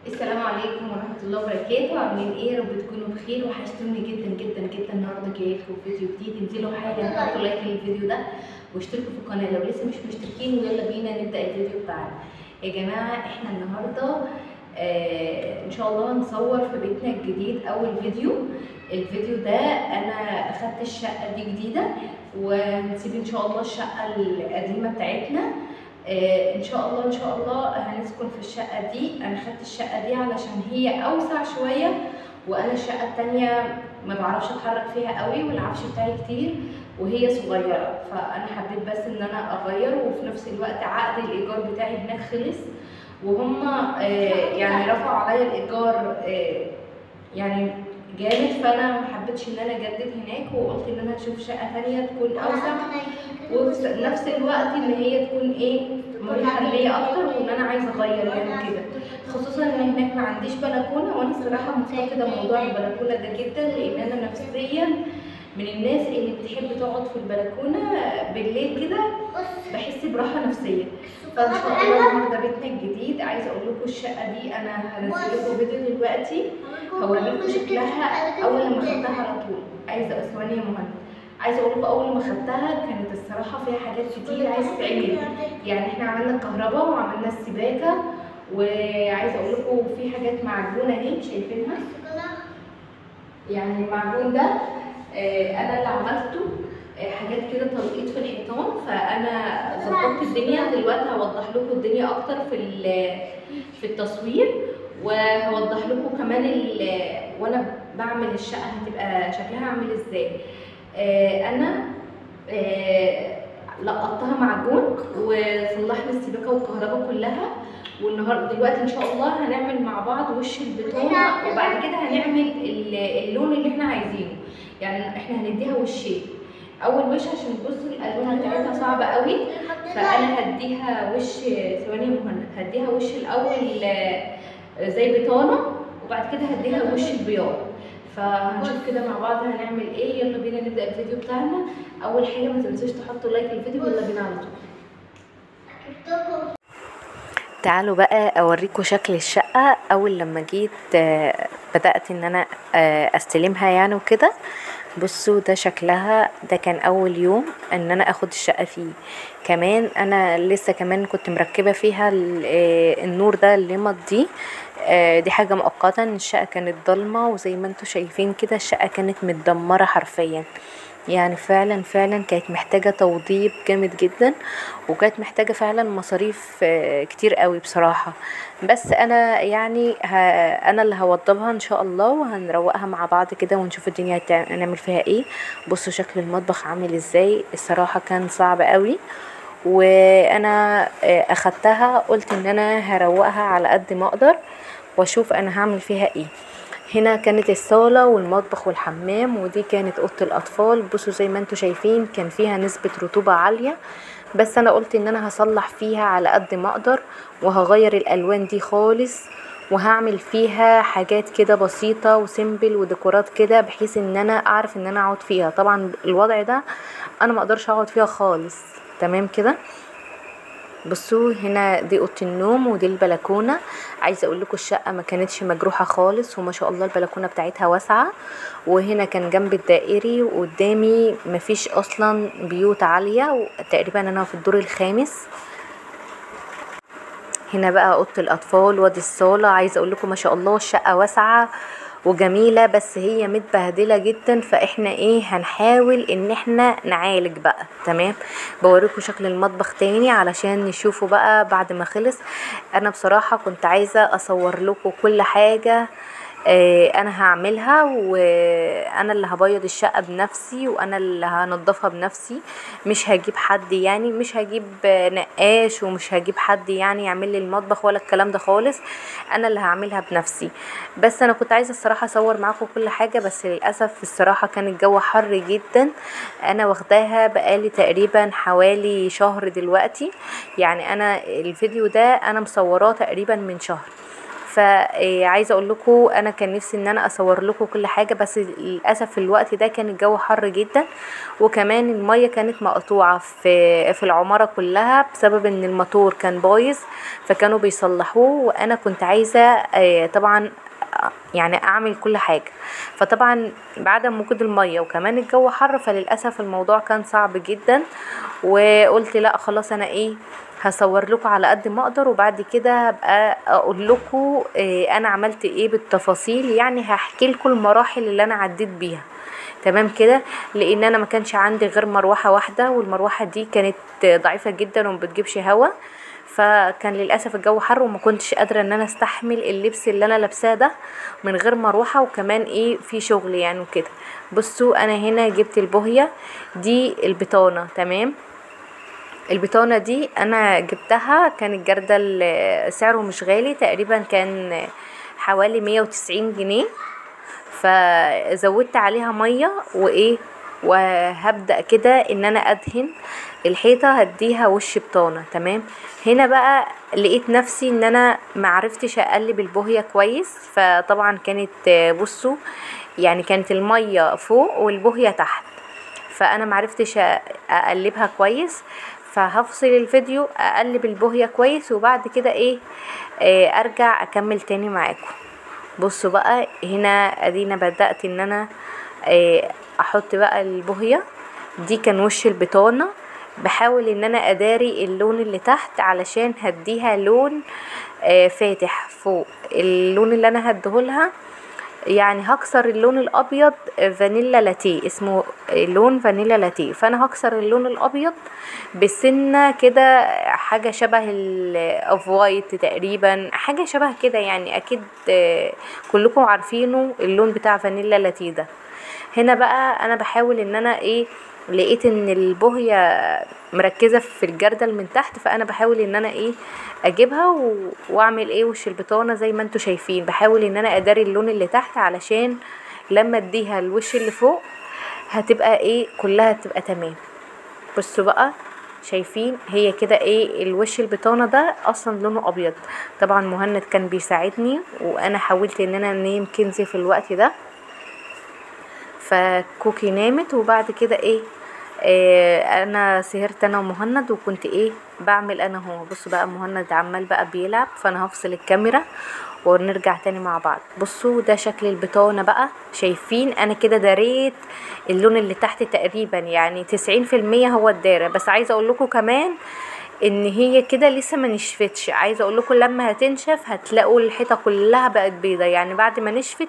السلام عليكم ورحمة الله وبركاته. عاملين ايه؟ يا رب تكونوا بخير. وحشتوني جدا جدا جدا. النهارده جاي لكم فيديو جديد. انزلوا حالا حطوا لايك للفيديو ده واشتركوا في القناة لو لسه مش مشتركين، ويلا بينا نبدأ الفيديو بتاعنا. يا جماعة احنا النهارده ان شاء الله هنصور في بيتنا الجديد اول فيديو. الفيديو ده انا اخدت الشقة دي جديدة، وهنسيب ان شاء الله الشقة القديمة بتاعتنا. ان شاء الله ان شاء الله هنسكن في الشقه دي. انا خدت الشقه دي علشان هي اوسع شويه، وانا الشقه التانية ما بعرفش اتحرك فيها قوي، والعفش بتاعي كتير وهي صغيره، فانا حبيت بس ان انا اغير. وفي نفس الوقت عقد الايجار بتاعي هناك خلص، وهم يعني رفعوا عليا الايجار يعني جامد، فانا ما حبيتش ان انا اجدد هناك، وقلت ان انا اشوف شقه تانية تكون اوسع، وفي نفس الوقت ان هي تكون مريحه ليا اكتر، وان انا عايزه اغير يعني كده. خصوصا ان هناك ما عنديش بلكونه، وانا الصراحه مفتقده موضوع البلكونه ده جدا، لان انا نفسيا من الناس اللي بتحب تقعد في البلكونه بالليل كده، بحس براحه نفسيه. فان شاء الله النهارده بيتنا الجديد. عايزه اقول لكم الشقه دي انا هنزل لكم فيديو دلوقتي هوريكم شكلها اول لما خدتها على طول. عايزه ثواني يا مهند. عايزه اقول لكم اول ما خدتها كانت الصراحه فيها حاجات كتير عايزه تتعمل. يعني احنا عملنا الكهرباء وعملنا السباكه، وعايزه اقول لكم في حاجات معجونه اهي شايفينها. يعني المعجون ده انا اللي عملته. حاجات كده تلقيط في الحيطان، فانا ظبطت الدنيا. دلوقتي هوضح لكم الدنيا اكتر في التصوير، وهوضح لكم كمان وانا بعمل الشقه هتبقى شكلها عامل ازاي. انا لقطتها معجون وصلحنا السباكه والكهرباء كلها، والنهارده دلوقتي ان شاء الله هنعمل مع بعض وش البطانه، وبعد كده هنعمل اللون اللي احنا عايزينه. يعني احنا هنديها وشين. اول وش عشان بصوا الالوان بتاعتها صعبه قوي، فانا هديها وش. ثواني يا مهند. هديها وش الاول زي بطانه، وبعد كده هديها وش البياض. فهنشوف كده مع بعض هنعمل ايه. يلا بينا نبدا الفيديو بتاعنا. اول حاجه ما تنسوش تحطوا لايك للفيديو. يلا بينا على طول. تعالوا بقى اوريكم شكل الشقة اول لما جيت بدأت ان انا استلمها يعني وكده. بصوا ده شكلها. ده كان اول يوم ان انا اخد الشقة فيه. كمان انا لسه كمان كنت مركبة فيها النور ده الليمط دي. دي حاجة مؤقتة. الشقة كانت ضلمة، وزي ما انتوا شايفين كده الشقة كانت متدمرة حرفيا. يعني فعلا فعلا كانت محتاجة توضيب جامد جدا، وكانت محتاجة فعلا مصاريف كتير قوي بصراحة. بس انا يعني انا اللي هوضبها ان شاء الله، وهنروقها مع بعض كده ونشوف الدنيا هنعمل فيها ايه. بصوا شكل المطبخ عامل ازاي. الصراحة كان صعب قوي، وانا اخدتها قلت ان انا هروقها على قد ما اقدر، واشوف انا هعمل فيها ايه. هنا كانت الصالة والمطبخ والحمام، ودي كانت اوضة الاطفال. بصوا زي ما انتوا شايفين كان فيها نسبة رطوبة عالية، بس انا قلت ان انا هصلح فيها على قد ما اقدر، وهغير الالوان دي خالص، وهعمل فيها حاجات كده بسيطة وسيمبل وديكورات كده، بحيث ان انا اعرف ان انا اقعد فيها. طبعا الوضع ده انا ما اقدرش اقعد فيها خالص. تمام كده. بصوا هنا دي اوضه النوم، ودي البلكونه. عايزه اقول لكم الشقه ما كانتش مجروحه خالص، وما شاء الله البلكونه بتاعتها واسعه. وهنا كان جنب الدائري، وقدامي مفيش اصلا بيوت عاليه، تقريبا انا في الدور الخامس. هنا بقى اوضه الاطفال، وادي الصاله. عايزه اقول لكم ما شاء الله الشقه واسعه وجميلة، بس هي متبهدلة جدا. فاحنا هنحاول ان احنا نعالج بقى. تمام. بوريكم شكل المطبخ تاني علشان نشوفه بقى بعد ما خلص. انا بصراحة كنت عايزة اصور لكم كل حاجة انا هعملها، وانا اللي هبيض الشقة بنفسي، وانا اللي هنضفها بنفسي. مش هجيب حد، يعني مش هجيب نقاش، ومش هجيب حد يعني يعمل لي المطبخ ولا الكلام ده خالص. انا اللي هعملها بنفسي. بس انا كنت عايزة الصراحة اصور معاكم كل حاجة، بس للأسف الصراحة كان الجو حر جدا. انا واخداها بقالي تقريبا حوالي شهر دلوقتي. يعني انا الفيديو ده انا مصوراه تقريبا من شهر. فعايزه اقول لكم انا كان نفسي ان انا اصور لكم كل حاجه، بس للاسف في الوقت ده كان الجو حر جدا، وكمان الميه كانت مقطوعه في العماره كلها بسبب ان الموتور كان بايظ، فكانوا بيصلحوه، وانا كنت عايزه طبعا يعني اعمل كل حاجه. فطبعا بعد ما وجود الميه وكمان الجو حر، فللاسف الموضوع كان صعب جدا، وقلت لا خلاص انا هصور لكم على قد ما اقدر، وبعد كده هبقى اقول لكم انا عملت ايه بالتفاصيل، يعني هحكي لكم المراحل اللي انا عديت بيها. تمام كده، لان انا ما كانش عندي غير مروحه واحده، والمروحه دي كانت ضعيفه جدا وما بتجيبش هوا، فكان للاسف الجو حر وما كنتش قادره ان انا استحمل اللبس اللي انا لابساه ده من غير مروحه، وكمان في شغل يعني وكده. بصوا انا هنا جبت البوهيه دي، البطانه. تمام، البطانه دي انا جبتها، كان الجردل سعره مش غالي، تقريبا كان حوالي 190 جنيه. فزودت عليها ميه وهبدأ كده ان انا ادهن الحيطة، هديها وش بطانة. تمام، هنا بقى لقيت نفسي ان انا معرفتش اقلب البوهية كويس، فطبعا كانت بصوا يعني كانت المية فوق والبوهية تحت، فانا معرفتش اقلبها كويس، فهفصل الفيديو اقلب البوهية كويس، وبعد كده ارجع اكمل تاني معاكم. بصوا بقى هنا ادينا بدأت ان انا احط بقى البوهية دي، كان وش البطانة، بحاول ان انا اداري اللون اللي تحت علشان هديها لون فاتح فوق. اللون اللي انا هديهولها يعني هكسر اللون الابيض فانيلا لاتيه، اسمه لون فانيلا لاتيه، فانا هكسر اللون الابيض بسنه كده، حاجه شبه الاوف وايت تقريبا، حاجه شبه كده يعني، اكيد كلكم عارفينه اللون بتاع فانيلا لاتيه ده. هنا بقى انا بحاول ان انا لقيت ان البوهية مركزة في الجردل من تحت، فانا بحاول ان انا اجيبها واعمل وش البطانة زي ما انتوا شايفين، بحاول ان انا اداري اللون اللي تحت علشان لما اديها الوش اللي فوق هتبقى كلها تبقى تمام. بصوا بقى شايفين هي كده الوش البطانة ده اصلا لونه ابيض. طبعا مهند كان بيساعدني، وانا حاولت ان انا انام كنزي في الوقت ده، فكوكي نامت، وبعد كده انا سهرت انا ومهند، وكنت بعمل انا هو. بصوا بقى مهند عمال بقى بيلعب، فانا هفصل الكاميرا ونرجع تاني مع بعض. بصوا ده شكل البطانة بقى، شايفين انا كده داريت اللون اللي تحت تقريبا، يعني 90% هو الدارة. بس عايزة اقول لكم كمان ان هي كده لسه ما نشفتش، عايزه اقول لكم لما هتنشف هتلاقوا الحيطه كلها بقت بيضه. يعني بعد ما نشفت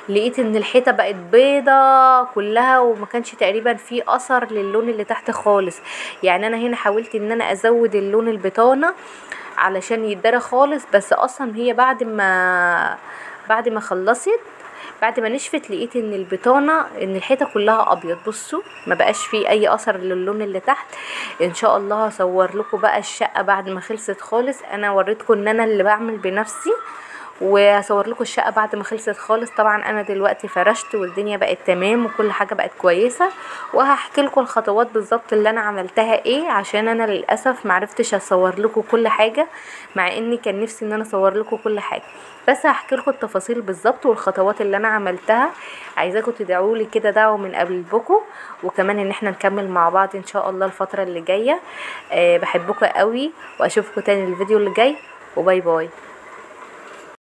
لقيت ان الحيطه بقت بيضه كلها، وما كانش تقريبا في اثر للون اللي تحت خالص. يعني انا هنا حاولت ان انا ازود اللون البطانه علشان يتدرى خالص، بس اصلا هي بعد ما خلصت، بعد ما نشفت، لقيت ان البطانه ان الحيطه كلها ابيض. بصوا ما بقاش فيه اي اثر للون اللي تحت. ان شاء الله هصور لكم بقى الشقه بعد ما خلصت خالص. انا وريتكم ان انا اللي بعمل بنفسي، وهصور لكم الشقه بعد ما خلصت خالص. طبعا انا دلوقتي فرشت والدنيا بقت تمام وكل حاجه بقت كويسه، وهحكي لكم الخطوات بالظبط اللي انا عملتها عشان انا للاسف معرفتش اصور لكم كل حاجه، مع اني كان نفسي ان انا اصور لكم كل حاجه، بس هحكي لكم التفاصيل بالظبط والخطوات اللي انا عملتها. عايزاكم تدعوا لي كده دعوه من قلبكم، وكمان ان احنا نكمل مع بعض ان شاء الله الفتره اللي جايه. بحبكم قوي، واشوفكم تاني الفيديو اللي جاي، وباي باي.